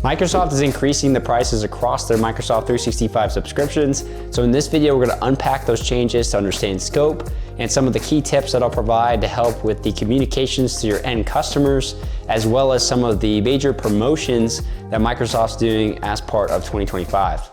Microsoft is increasing the prices across their Microsoft 365 subscriptions. So in this video, we're going to unpack those changes to understand scope and some of the key tips that I'll provide to help with the communications to your end customers, as well as some of the major promotions that Microsoft's doing as part of 2025.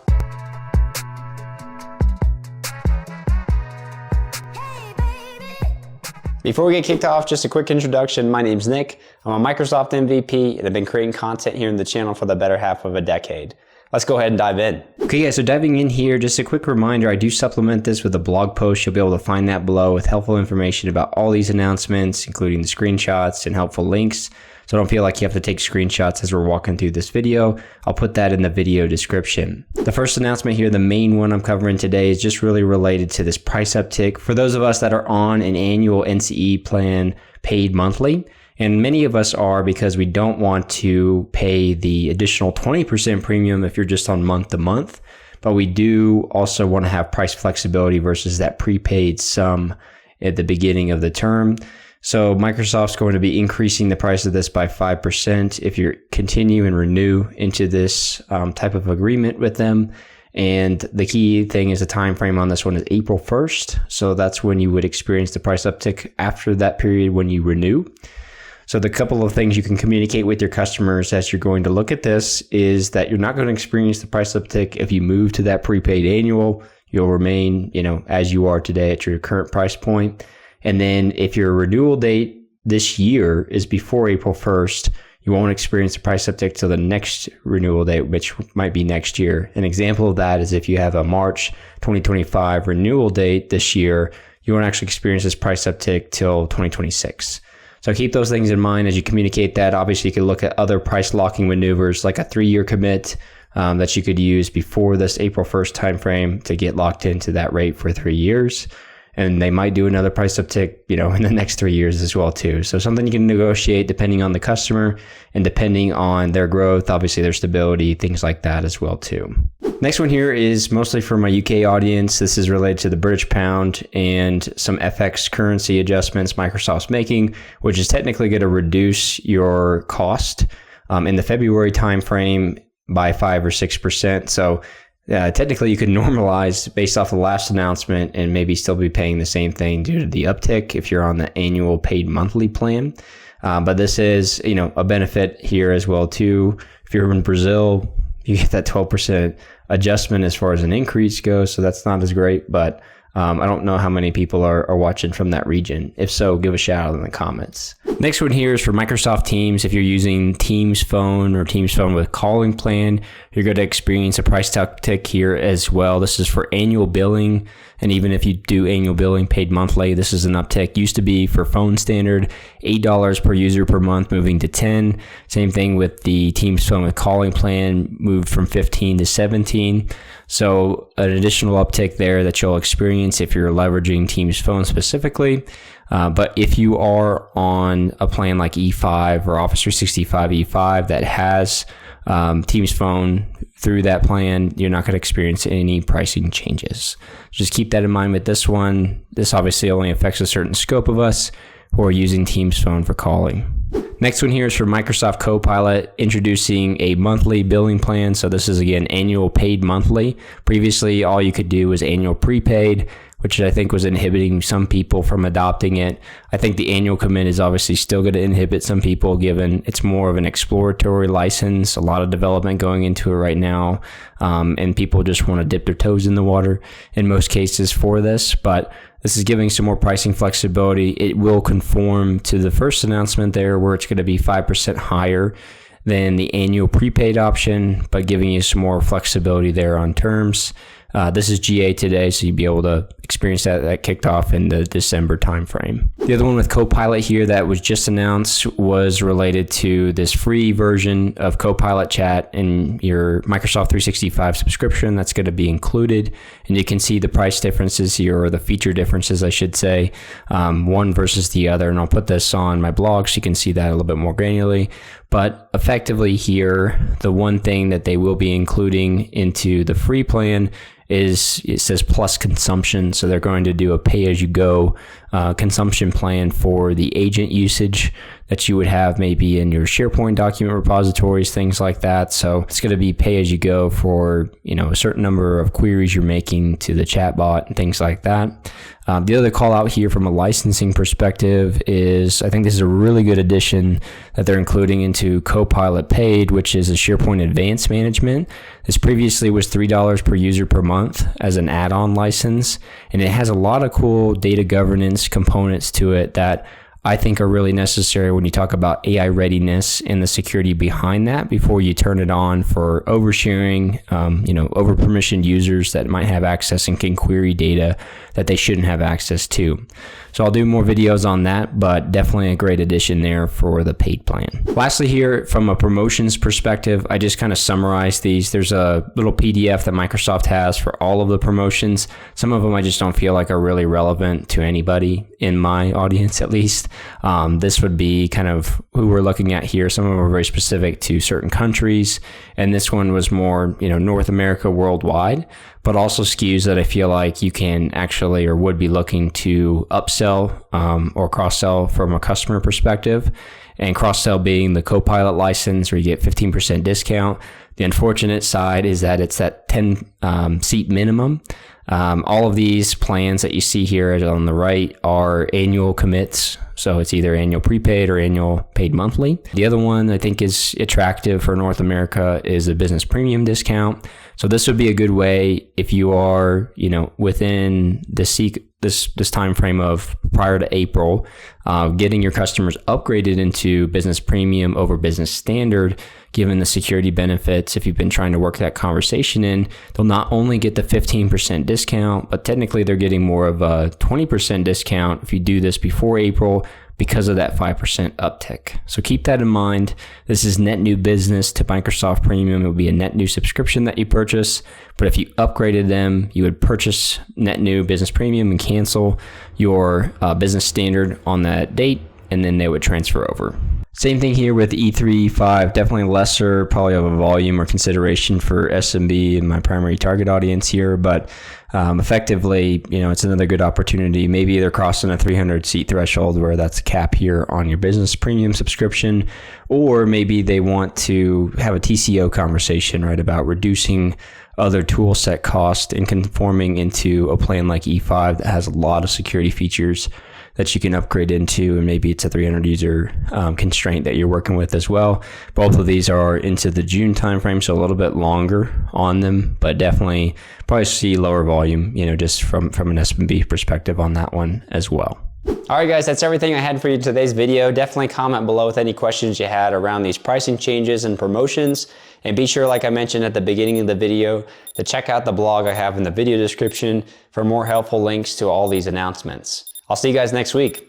Before we get kicked off, just a quick introduction. My name's Nick. I'm a Microsoft MVP, and I've been creating content here in the channel for the better half of a decade. Let's go ahead and dive in. Okay, guys, so diving in here, just a quick reminder, I do supplement this with a blog post. You'll be able to find that below with helpful information about all these announcements, including the screenshots and helpful links. So don't feel like you have to take screenshots as we're walking through this video. I'll put that in the video description. The first announcement here, the main one I'm covering today, is just really related to this price uptick. For those of us that are on an annual NCE plan paid monthly, and many of us are because we don't want to pay the additional 20% premium if you're just on month to month, but we do also want to have price flexibility versus that prepaid sum at the beginning of the term. So Microsoft's going to be increasing the price of this by 5% if you continue and renew into this type of agreement with them. And the key thing is the time frame on this one is April 1st. So that's when you would experience the price uptick after that period when you renew. So the couple of things you can communicate with your customers as you're going to look at this is that you're not going to experience the price uptick if you move to that prepaid annual. You'll remain, as you are today at your current price point. And then if your renewal date this year is before April 1st, you won't experience the price uptick till the next renewal date, which might be next year. An example of that is if you have a March 2025 renewal date this year, you won't actually experience this price uptick till 2026. So keep those things in mind as you communicate that. Obviously, you can look at other price locking maneuvers like a 3-year commit that you could use before this April 1st timeframe to get locked into that rate for 3 years. And they might do another price uptick, in the next 3 years as well too. So something you can negotiate depending on the customer and depending on their growth, obviously their stability, things like that as well too. Next one here is mostly for my UK audience. This is related to the British pound and some FX currency adjustments Microsoft's making, which is technically going to reduce your cost in the February timeframe by 5 or 6%. So technically, you could normalize based off the last announcement and maybe still be paying the same thing due to the uptick if you're on the annual paid monthly plan. But this is, a benefit here as well too. If you're in Brazil, you get that 12% adjustment as far as an increase goes. So that's not as great, but I don't know how many people are watching from that region. If so, give a shout out in the comments. Next one here is for Microsoft Teams. If you're using Teams Phone or Teams Phone with calling plan, you're going to experience a price uptick here as well. This is for annual billing. And even if you do annual billing paid monthly, this is an uptick. Used to be for phone standard, $8 per user per month, moving to $10. Same thing with the Teams Phone with calling plan, moved from $15 to $17. So an additional uptick there that you'll experience if you're leveraging Teams Phone specifically. But if you are on a plan like E5 or Office 365 E5 that has Teams Phone through that plan, you're not going to experience any pricing changes. Just keep that in mind with this one. This obviously only affects a certain scope of us who are using Teams Phone for calling. Next one here is for Microsoft CoPilot, introducing a monthly billing plan. So this is, again, annual paid monthly. Previously, all you could do was annual prepaid, which I think was inhibiting some people from adopting it. I think the annual commit is obviously still going to inhibit some people, given it's more of an exploratory license, a lot of development going into it right now, and people just want to dip their toes in the water in most cases for this. But this is giving some more pricing flexibility. It will conform to the first announcement there, where it's going to be 5% higher than the annual prepaid option, but giving you some more flexibility there on terms. This is GA today, so you'll be able to experience that kicked off in the December timeframe. The other one with CoPilot here that was just announced was related to this free version of CoPilot chat in your Microsoft 365 subscription. That's going to be included, and you can see the price differences here, or the feature differences, I should say, one versus the other. And I'll put this on my blog so you can see that a little bit more granularly. But effectively here, the one thing that they will be including into the free plan is, it says plus consumption. So they're going to do a pay-as-you-go consumption plan for the agent usage that you would have maybe in your SharePoint document repositories, things like that. So it's going to be pay as you go for, a certain number of queries you're making to the chatbot and things like that. The other call out here from a licensing perspective is I think this is a really good addition that they're including into CoPilot Paid, which is a SharePoint Advanced Management. This previously was $3 per user per month as an add-on license, and it has a lot of cool data governance components to it that I think are really necessary when you talk about AI readiness and the security behind that before you turn it on for oversharing, over permissioned users that might have access and can query data that they shouldn't have access to. So I'll do more videos on that, but definitely a great addition there for the paid plan. Lastly here, from a promotions perspective, I just kind of summarized these. There's a little PDF that Microsoft has for all of the promotions. Some of them I just don't feel like are really relevant to anybody in my audience, at least. This would be kind of who we're looking at here. Some of them are very specific to certain countries, and this one was more, North America, worldwide, but also SKUs that I feel like you can actually or would be looking to upsell or cross-sell from a customer perspective. And cross-sell being the CoPilot license, where you get 15% discount. The unfortunate side is that it's that 10 seat minimum. All of these plans that you see here on the right are annual commits. So it's either annual prepaid or annual paid monthly. The other one I think is attractive for North America is a business premium discount. So this would be a good way if you are, within this time frame of prior to April, getting your customers upgraded into business premium over business standard. Given the security benefits, if you've been trying to work that conversation in, they'll not only get the 15% discount, but technically they're getting more of a 20% discount if you do this before April because of that 5% uptick. So keep that in mind. This is net new business to Microsoft Premium. It will be a net new subscription that you purchase, but if you upgraded them, you would purchase net new business premium and cancel your business standard on that date, and then they would transfer over. Same thing here with E3.5, definitely lesser probably of a volume or consideration for SMB and my primary target audience here, but effectively, it's another good opportunity. Maybe they're crossing a 300 seat threshold where that's a cap here on your business premium subscription, or maybe they want to have a TCO conversation, right, about reducing other tool set cost and conforming into a plan like E5 that has a lot of security features that you can upgrade into, and maybe it's a 300 user constraint that you're working with as well. Both of these are into the June timeframe, so a little bit longer on them, but definitely probably see lower volume, just from an SMB perspective on that one as well. All right, guys, that's everything I had for you in today's video. Definitely comment below with any questions you had around these pricing changes and promotions. And be sure, like I mentioned at the beginning of the video, to check out the blog I have in the video description for more helpful links to all these announcements. I'll see you guys next week.